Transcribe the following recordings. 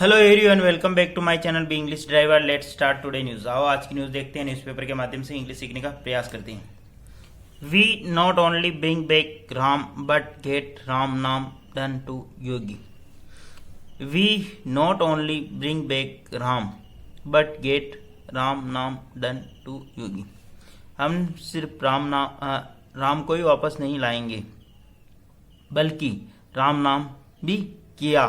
Hello everyone, welcome back to my channel B English driver. Let's start today news. आओ आज की news देखते हैं, न्यूज़पेपर के माध्यम से इंग्लिश सीखने का प्रयास करते हैं। We not only bring back Ram but get Ram Naam done to Yogi. We not only bring back Ram but get Ram Naam done to योगी। हम सिर्फ राम को ही वापस नहीं लाएंगे बल्कि राम नाम भी किया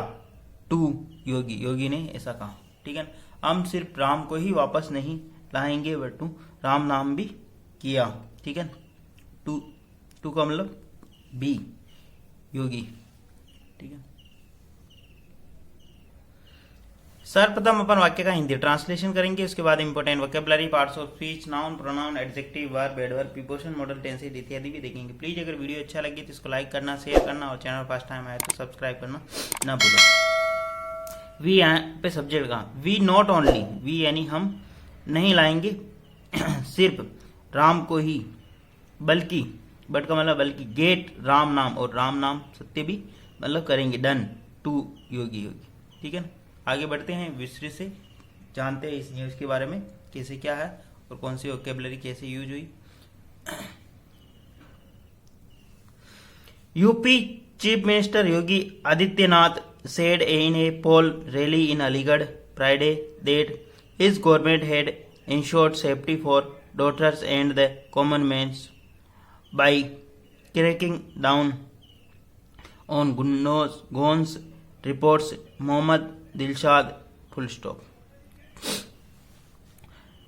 टू योगी। योगी ने ऐसा कहा, ठीक है। हम सिर्फ राम को ही वापस नहीं लाएंगे बट राम नाम भी किया, ठीक है। टू का मतलब बी, योगी, ठीक है। सर्वप्रथम अपन वाक्य का हिंदी ट्रांसलेशन करेंगे, उसके बाद important vocabulary, parts of speech, noun, pronoun, adjective, verb, adverb, preposition, model tenses इत्यादि भी देखेंगे। प्लीज अगर वीडियो अच्छा लगे तो इसको लाइक करना, शेयर करना और चैनल फर्स्ट टाइम आए तो सब्सक्राइब करना ना भूलें। वी यहाँ पे सब्जेक्ट का वी नॉट ओनली, वी यानी हम नहीं लाएंगे सिर्फ राम को ही, बल्कि बट का मतलब बल्कि गेट राम नाम, और राम नाम सत्य भी मतलब करेंगे डन टू योगी, योगी, ठीक है। आगे बढ़ते हैं, विस्तृत से जानते हैं इस न्यूज के बारे में, कैसे क्या है और कौन सी वोकैबुलरी कैसे यूज हुई। UP chief minister Yogi Adityanath said in a poll rally in Aligarh Friday that his government had ensured safety for daughters and the common man by cracking down on guns, reports Mohammad Dilshad, full stop।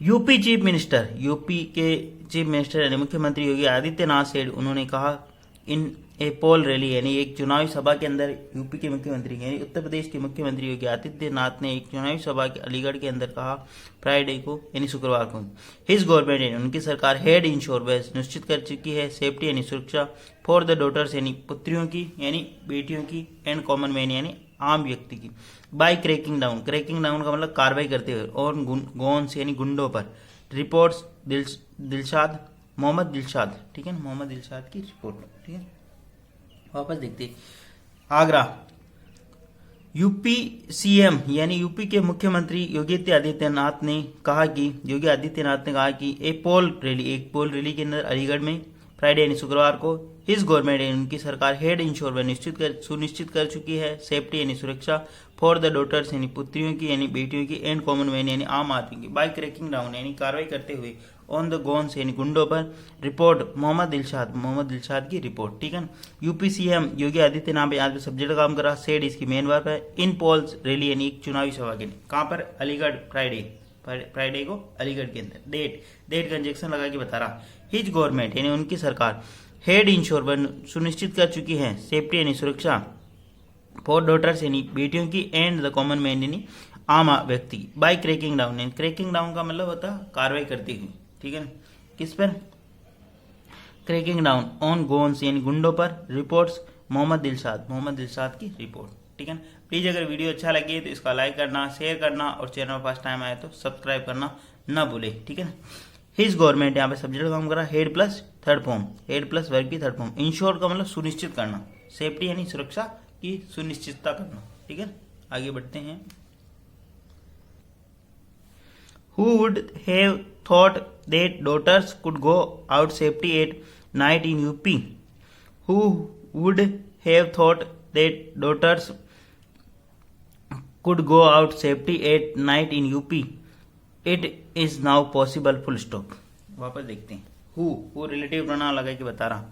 UP chief minister, UP के chief minister यानी मुख्यमंत्री Yogi Adityanath said, उन्होंने कहा इन ए पोल rally यानी एक चुनावी सभा के अंदर, यूपी के मुख्यमंत्री यानी उत्तर प्रदेश के मुख्यमंत्री योगी आदित्यनाथ ने एक चुनावी सभा के अलीगढ़ के अंदर कहा फ्राइडे को यानी शुक्रवार को, हिज गवर्नमेंट यानी उनकी सरकार हेड इंश्योरेंस निश्चित कर चुकी है, सेफ्टी यानी सुरक्षा, फॉर द डॉटर्स यानी पुत्रियों की यानी बेटियों की, एंड कॉमन मैन यानी आम व्यक्ति की, bye cracking down, cracking down का मतलब कार्रवाई करते हुए, और गोन्स यानी गुंडों पर, रिपोर्ट्स दिलशाद, मोहम्मद दिलशाद, ठीक है, मोहम्मद दिलशाद की रिपोर्ट, ठीक है। वापस देखते आगरा, यूपी सीएम यानी यूपी के मुख्यमंत्री योगी आदित्यनाथ ने कहा कि एक पोल रैली के अंदर अलीगढ़ में फ्राइडे यानी शुक्रवार को हिज गवर्नमेंट यानी उनकी सरकार हेड इंश्योरेंस सुनिश्चित कर चुकी है, सेफ्टी यानी सुरक्षा, फॉर द डॉटर्स यानी पुत्रियों की यानी बेटियों की, एंड कॉमन मैन यानी आम आदमी की, बाय क्रैकिंग डाउन यानी कार्रवाई करते हुए, ऑन द गोन्स यानी गुंडों पर, रिपोर्ट मोहम्मद दिलशाद की रिपोर्ट, ठीक है। यूपी सीएम योगी आदित्यनाथ यहाँ पे सब्जेक्ट का काम करा, सेड इसकी मेन वर्ब है, इन पोल्स रैली यानी एक चुनावी सभा के लिए, कहाँ पर, अलीगढ़, फ्राइडे को अलीगढ़ के अंदर, डेट का इंजेक्शन लगा के बता रहा, हिज गवर्नमेंट यानी उनकी सरकार हेड इंश्योरेंस सुनिश्चित कर चुकी है, सेफ्टी यानी सुरक्षा, फॉर डॉटर्स यानी बेटियों की, एंड द कॉमन मैन यानी आम व्यक्ति की, बाय क्रेकिंग डाउन यानी क्रेकिंग डाउन का मतलब होता है कार्रवाई करती हुई, ठीक है। किस पर, क्रेकिंग डाउन ऑन गोन्स यानी गुंडों पर, रिपोर्ट्स मोहम्मद दिलशाद की रिपोर्ट, ठीक है। प्लीज अगर वीडियो अच्छा लगे तो इसका लाइक करना, शेयर करना और चैनल फर्स्ट टाइम आए तो सब्सक्राइब करना ना भूले, ठीक है। हिज गवर्नमेंट यहाँ पे सब्जेक्ट काम करा, head plus third form, head plus verb की थर्ड फॉर्म, इंश्योर का मतलब सुनिश्चित करना, सेफ्टी यानी सुरक्षा की सुनिश्चितता करना, ठीक है। आगे बढ़ते हैं। Who would have thought that daughters could go out safely at night in UP? Who would have thought that daughters could go out safely at night in UP? It is now possible, full stop। वापस देखते हैं, who relative pronoun लगा के बता रहा,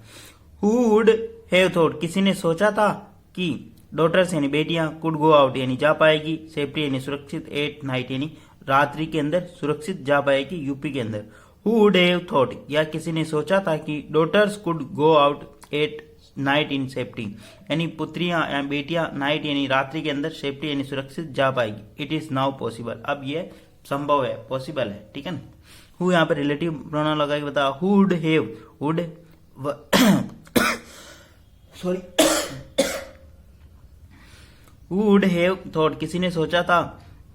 who would have thought किसी ने सोचा था कि डॉटर्स यानी बेटियां, कुड गो आउट यानी जा पाएगी, सेफ्टी यानी सुरक्षित, एट नाइट यानी रात्रि के अंदर सुरक्षित जा पाएगी यूपी के अंदर। हु वुड हैव थॉट या किसी ने सोचा था कि daughters could go out at night in safety यानी पुत्रियां या बेटियां नाइट यानी रात्रि के अंदर सेफ्टी यानी सुरक्षित जा पाएगी। इट इज नाउ पॉसिबल, अब यह संभव है, पॉसिबल है, ठीक है। हु यहाँ पे रिलेटिव प्रोनाउन लगा के बता, who would have, who would have thought किसी ने सोचा था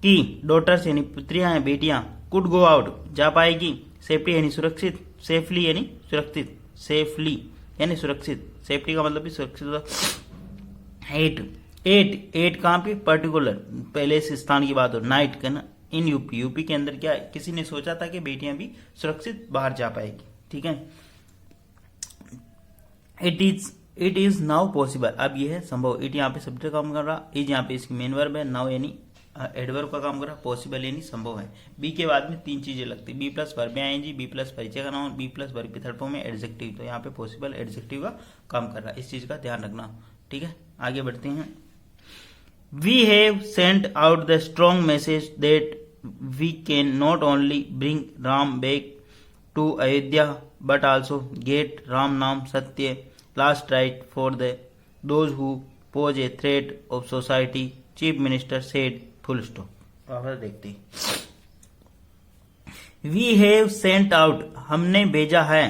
कि डॉटर्स यानी पुत्रियां या बेटियां, कुड गो आउट जा पाएगी, सेफ्टी यानी सुरक्षित, सेफली यानी सुरक्षित, सेफली यानी सुरक्षित, सेफ्टी का मतलब भी सुरक्षित, एट कहाँ पे, पर्टिकुलर पहले से स्थान की बात हो, नाइट का ना, इन यूपी के अंदर क्या किसी ने सोचा था कि बेटियां भी सुरक्षित बाहर जा पाएगी, ठीक है। इट इज नाउ पॉसिबल, अब यह है संभव। इट यहाँ पे सब्जेक्ट काम कर रहा, इज यहाँ पे इसकी मेन वर्ब है, नाउ यानी एडवर्ब का काम कर रहा, पॉसिबल यानी संभव है। बी के बाद में तीन चीजें लगती, बी प्लस वर्ब आएंगी, बी प्लस परिचय का नाउन, बी प्लस वर्ब के थर्ड फॉर्म में एडजेक्टिव, तो यहाँ पे पॉसिबल एडजेक्टिव का काम कर रहा है, इस चीज का ध्यान रखना, ठीक है। आगे बढ़ते हैं। We have sent out the strong message that we can not only bring Ram back to Ayodhya but also get Ram Naam Satya last right for those who pose a threat of society, Chief Minister said, full stop। वापस देखते हैं। We have sent out, हमने भेजा है,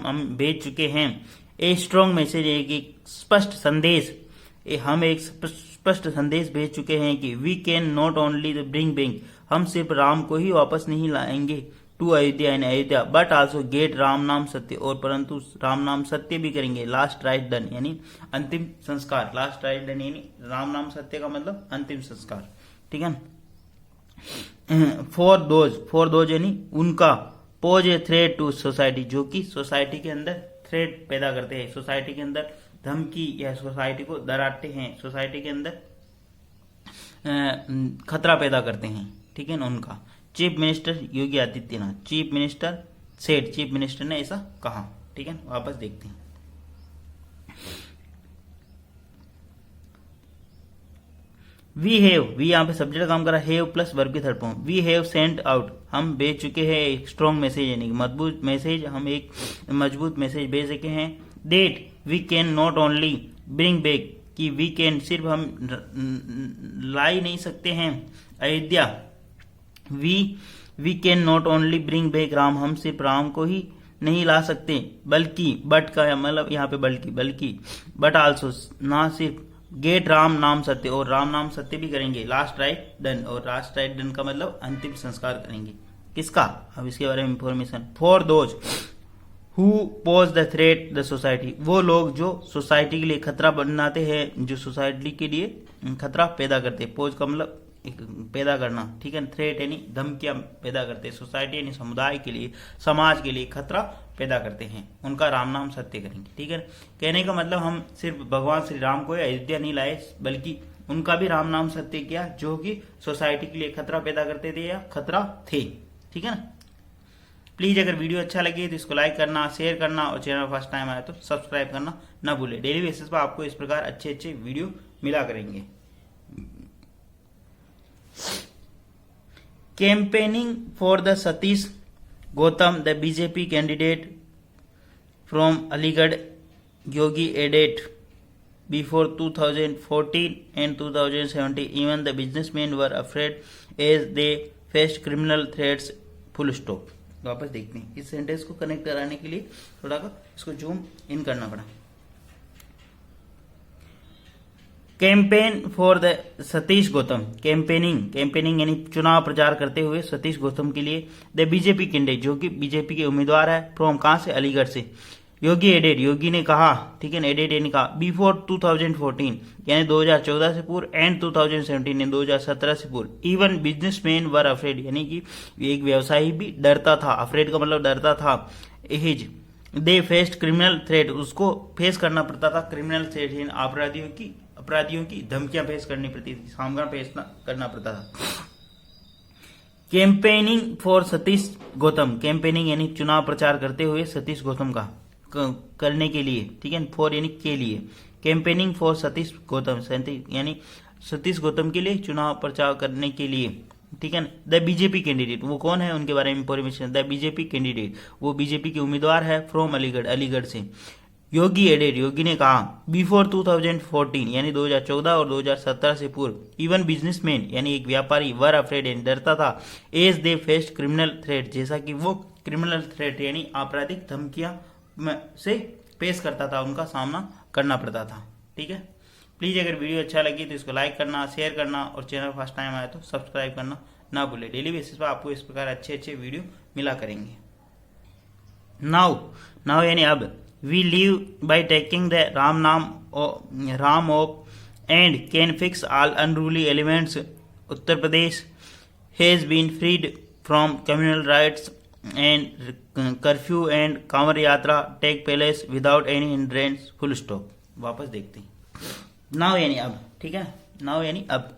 हम भेज चुके हैं, ए स्ट्रॉन्ग मैसेज, एक स्पष्ट संदेश, हम एक स्पष्ट संदेश भेज चुके हैं कि we can not only bring back, हम सिर्फ राम को ही वापस नहीं लाएंगे, टू अयोध्या यानी Ayodhya, but also get Ram नाम सत्य, और परंतु राम नाम सत्य भी करेंगे, लास्ट राइट डन यानी अंतिम संस्कार, लास्ट राइट डन यानी राम नाम सत्य का मतलब अंतिम संस्कार, ठीक है। फॉर दोज यानी उनका, pose a threat to society, जो कि सोसाइटी के अंदर थ्रेट पैदा करते हैं, सोसाइटी के अंदर धमकी या सोसाइटी को डराते हैं, सोसाइटी के अंदर खतरा पैदा करते हैं, ठीक है ना, उनका। Chief minister Yogi Adityanath, chief minister said, chief minister ने ऐसा कहा, ठीक है। वापस देखते हैं। वी यहाँ पे सब्जेक्ट काम करा, हैव प्लस वर्ब की third form, we have sent out, हम भेज चुके हैं एक स्ट्रॉन्ग मैसेज यानी मजबूत मैसेज, हम एक मजबूत मैसेज भेज सके हैं। That we can not only bring back, कि वी कैन सिर्फ हम ला ही नहीं सकते हैं Ayodhya, we can not only bring back Ram, हम सिर्फ राम को ही नहीं ला सकते, बल्कि, बट का मतलब यहाँ पे बल्कि बट आल्सो, ना सिर्फ, गेट राम नाम सत्य, और राम नाम सत्य भी करेंगे, लास्ट राइट डन, और लास्ट राइट डन का मतलब अंतिम संस्कार करेंगे, किसका, अब इसके बारे में information. For those who pose the threat the society, वो लोग जो सोसाइटी के लिए खतरा बनाते हैं, जो सोसाइटी के लिए खतरा पैदा करते हैं, पोज का मतलब पैदा करना, ठीक है। थ्रेट यानी धमकियां पैदा करते हैं, सोसाइटी यानी समुदाय के लिए, समाज के लिए खतरा पैदा करते हैं, उनका राम नाम सत्य करेंगे, ठीक है। कहने का मतलब हम सिर्फ भगवान श्री राम को अयोध्या नहीं लाए, बल्कि उनका भी राम नाम सत्य किया, जो कि सोसाइटी के लिए खतरा पैदा करते थे या खतरा थे, ठीक है ना। प्लीज अगर वीडियो अच्छा लगे तो इसको लाइक करना, शेयर करना, और चैनल फर्स्ट टाइम आया तो सब्सक्राइब करना ना भूले। डेली बेसिस पर आपको इस प्रकार अच्छे वीडियो मिला करेंगे। Campaigning for the Satish Gautam, the BJP candidate from Aligarh, Yogi added before 2014 and 2017 even the businessmen were afraid as they faced criminal threats, full stop। वापस देखते हैं, इस सेंटेंस को कनेक्ट कराने के लिए थोड़ा सा इसको जूम इन करना पड़ा। Campaign for the Satish Gautam, campaigning यानी चुनाव प्रचार करते हुए सतीश गौतम के लिए, द बीजेपी कैंडिडेट, जो कि बीजेपी के उम्मीदवार है, फ्रॉम कहां से, अलीगढ़ से, योगी एडेड, योगी ने कहा, ठीक है ना, एडेड ने कहा, बिफोर 2014 यानी 2014 से पूर्व, एंड 2017 यानी 2017 से पूर्व, इवन बिजनेसमैन वर अफ्रेड यानी कि एक व्यवसायी भी डरता था, अफ्रेड का मतलब डरता था, हिज दे फेस्ड क्रिमिनल थ्रेट, उसको फेस करना पड़ता था क्रिमिनल थ्रेट यानी अपराधियों की धमकियां फेस करनी पड़ती थी, सामना फेस करना पड़ता था। Campaigning for Satish Gautam, campaigning यानी चुनाव प्रचार करते हुए सतीश गौतम का करने के लिए, ठीक है, फॉर यानी के लिए, कैंपेनिंग फॉर सतीश गौतम यानी सतीश गौतम के लिए चुनाव प्रचार करने के लिए, ठीक है। द बीजेपी कैंडिडेट, वो कौन है उनके बारे में इंफॉर्मेशन, द बीजेपी कैंडिडेट, वो बीजेपी के उम्मीदवार है, फ्रॉम अलीगढ़ से। योगी एडेड, योगी ने कहा, बिफोर 2014 यानी 2014 और 2017 से पूर्व, इवन बिजनेसमैन यानी एक व्यापारी, वर अफ्रेड यानी डरता था, as they faced criminal threat, जैसा कि वो क्रिमिनल थ्रेट यानी आपराधिक धमकियां से पेश करता था, उनका सामना करना पड़ता था, ठीक है। प्लीज अगर वीडियो अच्छा लगी तो इसको लाइक करना, शेयर करना, और चैनल फर्स्ट टाइम आया तो सब्सक्राइब करना ना भूले। डेली बेसिस पर आपको इस प्रकार अच्छे वीडियो मिला करेंगे। नाउ यानी अब, we live by taking the Ram off and can fix all unruly elements. Uttar Pradesh has been freed from communal riots and curfew and Kanwar Yatra take place without any hindrance. Full stop. वापस देखते हैं। नाउ यानी अब, ठीक है, नाउ यानी अब।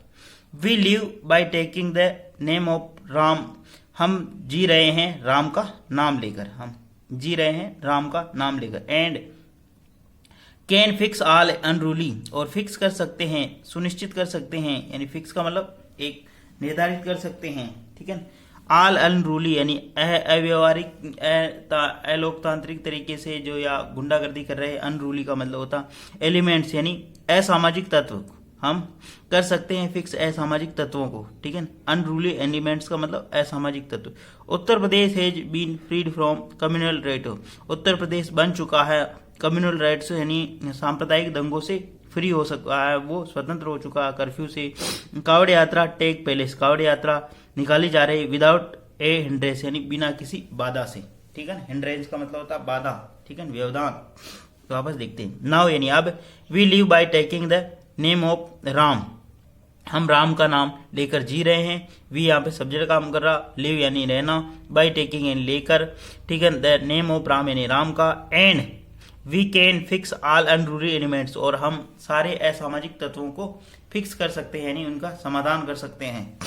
We live by taking the name of Ram. हम जी रहे हैं राम का नाम लेकर, हम जी रहे हैं राम का नाम लेकर। And can fix all unruly, और फिक्स कर सकते हैं, सुनिश्चित कर सकते हैं, यानी फिक्स का मतलब एक निर्धारित कर सकते हैं, ठीक है। ऑल अनरूली यानी अव्यवहारिक अलोकतांत्रिक तरीके से जो या गुंडागर्दी कर रहे हैं। अनरूली का मतलब होता एलिमेंट्स यानी असामाजिक तत्व। हम कर सकते हैं फिक्स असामाजिक तत्वों को, ठीक है। अनरूली एलिमेंट्स का मतलब असामाजिक तत्व। Uttar Pradesh has been freed from communal riot. Uttar Pradesh बन चुका है कम्युनल राइट्स यानी सांप्रदायिक दंगों से फ्री हो सका है, वो स्वतंत्र हो चुका है कर्फ्यू से। कावड़ यात्रा टेक प्लेस, कावड़ यात्रा निकाली जा रही विदाउट ए हिंड्रेंस यानी बिना किसी बाधा से, ठीक है। हिंड्रेंस का मतलब होता है बाधा, ठीक है, व्यवधान। तो वापस देखते हैं। नाउ यानी अब। We live by taking the name of Ram. हम राम का नाम लेकर जी रहे हैं। वी यहाँ पे सब्जेक्ट काम कर रहा, लिव यानी रहना, बाय टेकिंग यानी लेकर, ठीक है, द नेम ऑफ राम यानी राम का। And we can fix all unruly elements, और हम सारे असामाजिक तत्वों को फिक्स कर सकते हैं यानी उनका समाधान कर सकते हैं।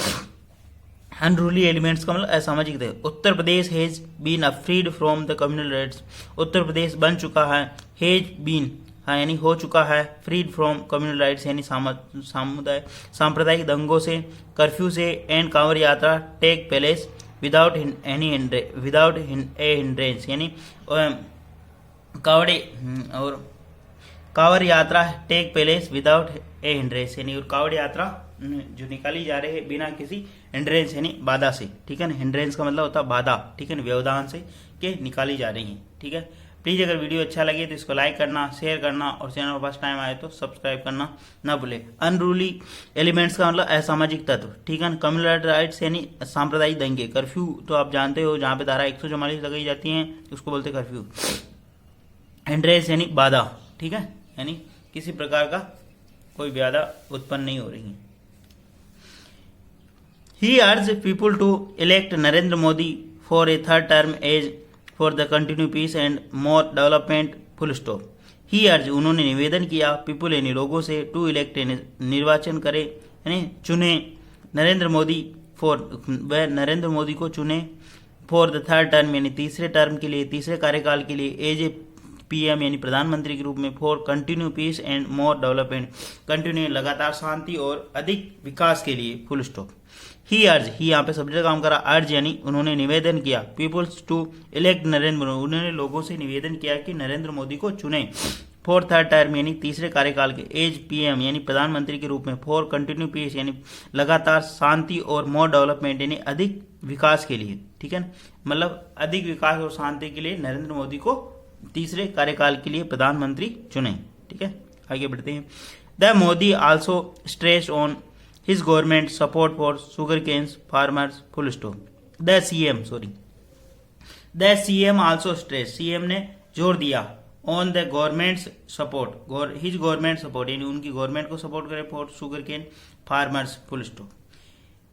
अनरूली एलिमेंट्स का मतलब असामाजिक तत्व। Uttar Pradesh has been freed from the communal riots. Uttar Pradesh बन चुका है, हैज बीन हाँ यानी हो चुका है, फ्रीड फ्रॉम कम्युनल राइट्स यानी सामुदाय सांप्रदायिक दंगों से, कर्फ्यू से, and Kanwar Yatra take place without a hindrance यानी Kanwar Yatra take place without a hindrance यानी और कांवड़ यात्रा जो निकाली जा रही है बिना किसी हिंड्रेंस यानी बाधा से, ठीक है ना। हिंड्रेंस का मतलब होता है बाधा, ठीक है ना, व्यवधान से के निकाली जा रही है, ठीक है। प्लीज़ अगर वीडियो अच्छा लगे तो इसको लाइक करना, शेयर करना, और चैनल पर फर्स्ट टाइम आए तो सब्सक्राइब करना ना भूले। अनरूली एलिमेंट्स का मतलब असामाजिक तत्व, ठीक है। कम्युनल राइट्स यानी सांप्रदायिक दंगे। कर्फ्यू तो आप जानते हो, जहाँ पे धारा 144 लगाई जाती है उसको बोलते कर्फ्यू। हिंड्रेंस यानी बाधा, ठीक है, यानी किसी प्रकार का कोई बाधा उत्पन्न नहीं हो रही है। He urged people to elect Narendra Modi for a third term as for the continued peace and more development. Full stop. He urged उन्होंने निवेदन किया people यानी लोगों से to elect निर्वाचन करे यानी चुने नरेंद्र मोदी for वह नरेंद्र मोदी को चुने for the third term यानी तीसरे टर्म के लिए, तीसरे कार्यकाल के लिए as a PM यानी प्रधानमंत्री के रूप में for continue peace and more development, continue लगातार शांति और अधिक विकास के लिए। Full stop. ही अर्ज, ही यहाँ पे सब्जेक्ट काम करा, अर्ज यानी उन्होंने निवेदन किया peoples to elect Narendra Modi, उन्होंने लोगों से निवेदन किया कि नरेंद्र मोदी को चुने फॉर थर्ड टर्म यानी तीसरे कार्यकाल के, एज PM यानी प्रधानमंत्री के रूप में, फॉर कंटिन्यू पीस यानी लगातार शांति और मोर डेवलपमेंट यानी अधिक विकास के लिए, ठीक है, मतलब अधिक विकास और शांति के लिए नरेंद्र मोदी को तीसरे कार्यकाल के लिए प्रधानमंत्री चुने, ठीक है। आगे बढ़ते हैं। The Modi also stress on his government support for sugar canes farmers. Full stop. The CM also stress, CM ने जोर दिया on the government's support, his government support यानी उनकी गवर्नमेंट को सपोर्ट करे for sugar cane farmers. Full stop.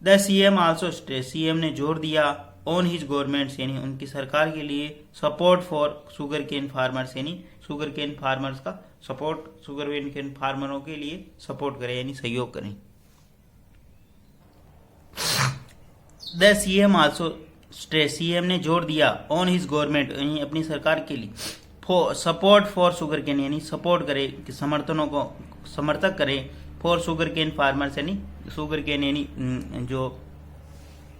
The CM also stress, CM ने जोर दिया ऑन हिज गवर्नमेंट्स यानी उनकी सरकार के लिए, support for sugar cane farmers यानी शुगर केन फार्मर्स का सपोर्ट, शुगर केन फार्मरों के लिए सपोर्ट करें यानी सहयोग करें। The CM also stress, CM ने जोर दिया ऑन हिज गवर्नमेंट यानी अपनी सरकार के लिए, सपोर्ट फॉर शुगर केन यानी सपोर्ट करे कि समर्थनों को समर्थक करे, फॉर शुगर केन फार्मर्स यानी शुगर केन यानी जो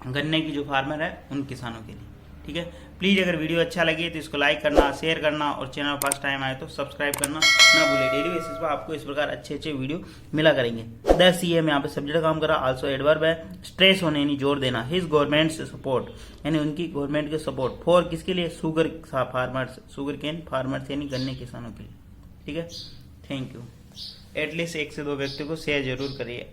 गन्ने की जो फार्मर है उन किसानों के लिए, ठीक है। प्लीज़ अगर वीडियो अच्छा लगे तो इसको लाइक करना, शेयर करना, और चैनल फर्स्ट टाइम आए तो सब्सक्राइब करना ना भूले। डेली बेसिस पर आपको इस प्रकार अच्छे वीडियो मिला करेंगे। द CM यहाँ पे सब्जेक्ट काम करा, आल्सो एडवर्ब है, स्ट्रेस होने यानी जोर देना, हिज गवर्नमेंट सपोर्ट यानी उनकी गवर्नमेंट के सपोर्ट, फॉर किसके लिए, sugar farmers, sugar cane farmers यानी गन्ने किसानों के लिए, ठीक है। Thank you. एटलीस्ट 1 से 2 व्यक्ति को शेयर जरूर करिए।